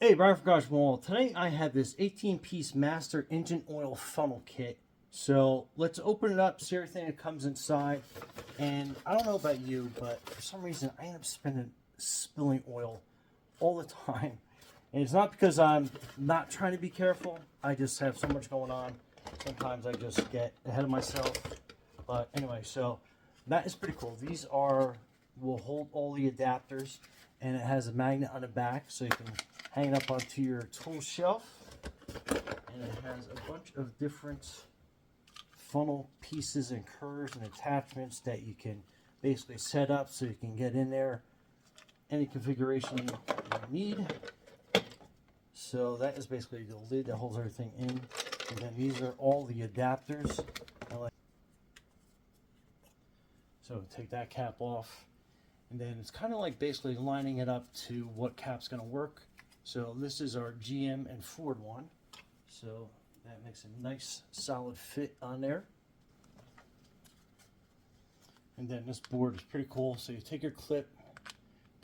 Hey, Brian from Garage Mall. Today I have this 18-piece master engine oil funnel kit. So let's open it up, see everything that comes inside. And I don't know about you, but for some reason I end up spilling oil all the time. And it's not because I'm not trying to be careful. I just have so much going on. Sometimes I just get ahead of myself. But anyway, so that is pretty cool. These will hold all the adapters, and it has a magnet on the back so you can hang it up onto your tool shelf. And it has a bunch of different funnel pieces and curves and attachments that you can basically set up so you can get in there any configuration you need. So that is basically the lid that holds everything in. And then these are all the adapters. So take that cap off. And then it's kind of like basically lining it up to what cap's going to work. So this is our GM and Ford one. So that makes a nice solid fit on there. And then this board is pretty cool. So you take your clip,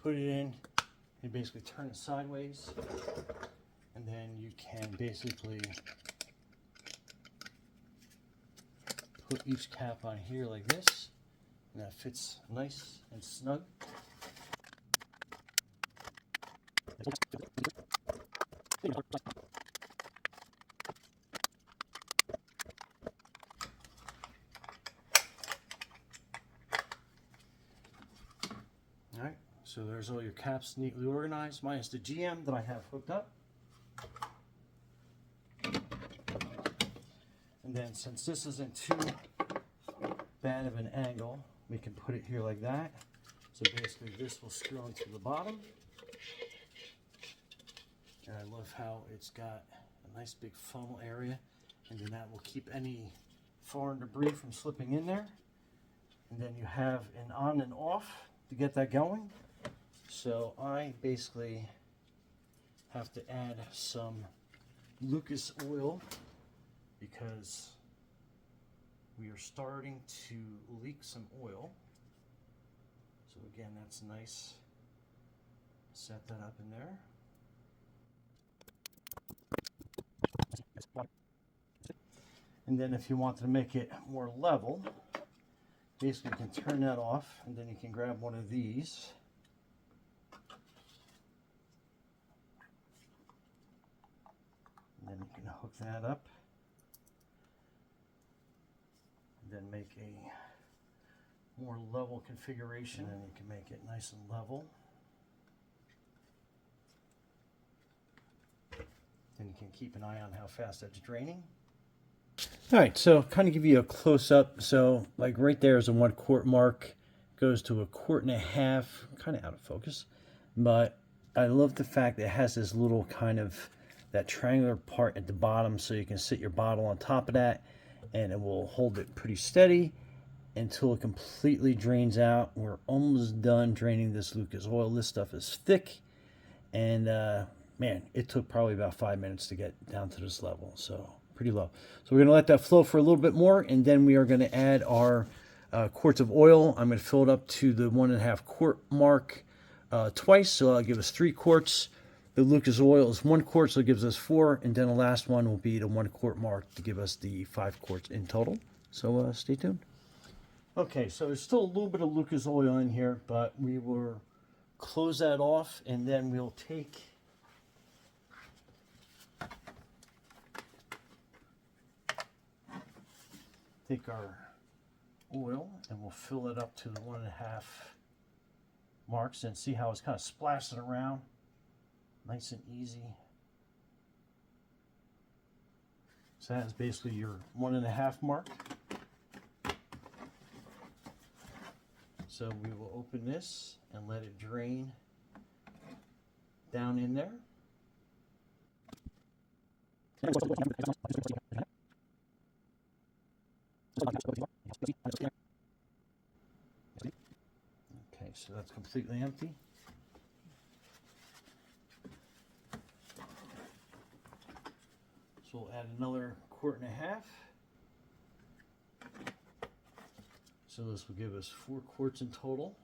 put it in, and basically turn it sideways. And then you can basically put each cap on here like this. And that fits nice and snug. Alright, so there's all your caps neatly organized, minus the GM that I have hooked up. And then since this isn't too bad of an angle, we can put it here like that. So basically this will screw onto the bottom. And I love how it's got a nice big funnel area, and then that will keep any foreign debris from slipping in there. And then you have an on and off to get that going. So I basically have to add some Lucas oil because we are starting to leak some oil. So again, that's nice. Set that up in there. And then if you want to make it more level, basically you can turn that off, and then you can grab one of these. And then you can hook that up. And then make a more level configuration, and you can make it nice and level. And you can keep an eye on how fast that's draining. All right, so kind of give you a close-up. So like right there is a 1 quart mark, goes to 1.5 quarts, kind of out of focus. But I love the fact that it has this little kind of that triangular part at the bottom, so you can sit your bottle on top of that and it will hold it pretty steady until it completely drains out. We're almost done draining this Lucas oil. This stuff is thick, and man, it took probably about 5 minutes to get down to this level, so pretty low. So we're going to let that flow for a little bit more, and then we are going to add our quarts of oil. I'm going to fill it up to the 1.5 quart mark twice, so that'll give us 3 quarts. The Lucas oil is 1 quart, so it gives us 4, and then the last one will be the 1 quart mark to give us the 5 quarts in total. So stay tuned. Okay, so there's still a little bit of Lucas oil in here, but we will close that off, and then we'll take our oil and we'll fill it up to the 1.5 marks, and see how it's kind of splashing around nice and easy. So that is basically your 1.5 mark. So we will open this and let it drain down in there. Okay, so that's completely empty. So we'll add another 1.5 quarts. So this will give us 4 quarts in total.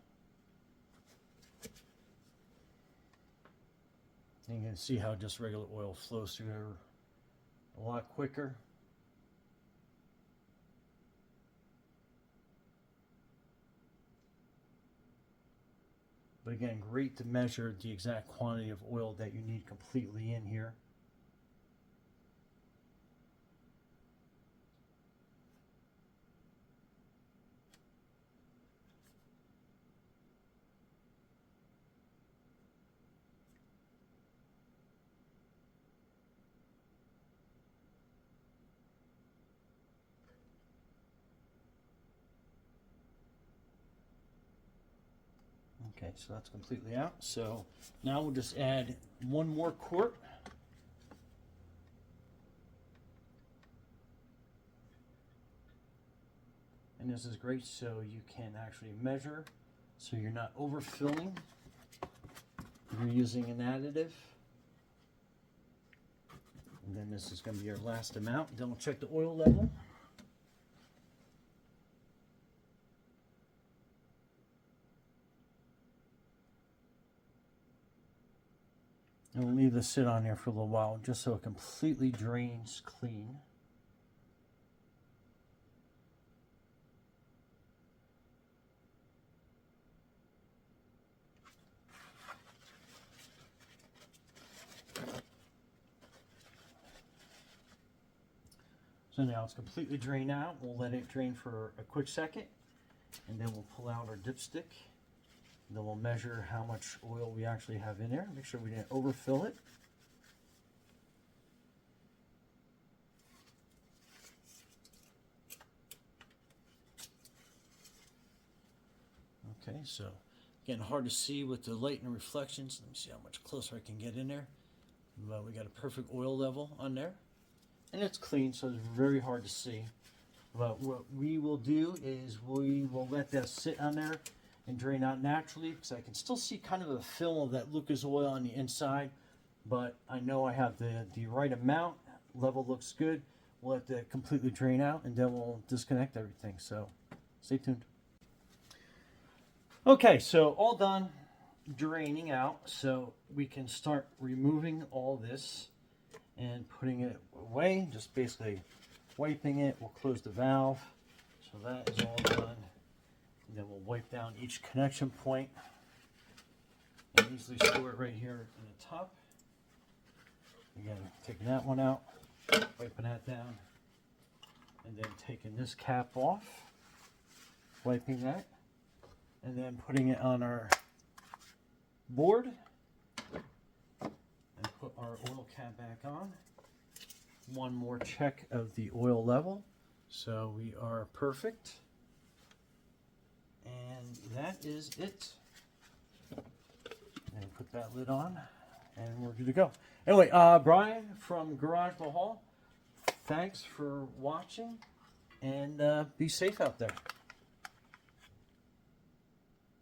And you can see how just regular oil flows through there a lot quicker. But again, great to measure the exact quantity of oil that you need completely in here. Okay, so that's completely out. So now we'll just add one more quart. And this is great so you can actually measure, so you're not overfilling. You're using an additive. And then this is going to be your last amount. Then we'll check the oil level. And we'll leave this sit on there for a little while just so it completely drains clean. So now it's completely drained out. We'll let it drain for a quick second, and then we'll pull out our dipstick. Then we'll measure how much oil we actually have in there. Make sure we didn't overfill it. Okay, so again, hard to see with the light and reflections. Let me see how much closer I can get in there. But we got a perfect oil level on there. And it's clean, so it's very hard to see. But what we will do is we will let that sit on there and drain out naturally, because I can still see kind of a film of that Lucas oil on the inside, but I know I have the right amount. Level looks good. We'll let that completely drain out, and then we'll disconnect everything. So stay tuned. Okay, so all done draining out, so we can start removing all this and putting it away. Just basically wiping it. We'll close the valve. So that is all done. And then we'll wipe down each connection point and easily store it right here in the top. Again, taking that one out, wiping that down, and then taking this cap off, wiping that, and then putting it on our board and put our oil cap back on. One more check of the oil level. So we are perfect. And that is it. And put that lid on, and we're good to go. Anyway, Brian from Garage Mahal, thanks for watching, and be safe out there.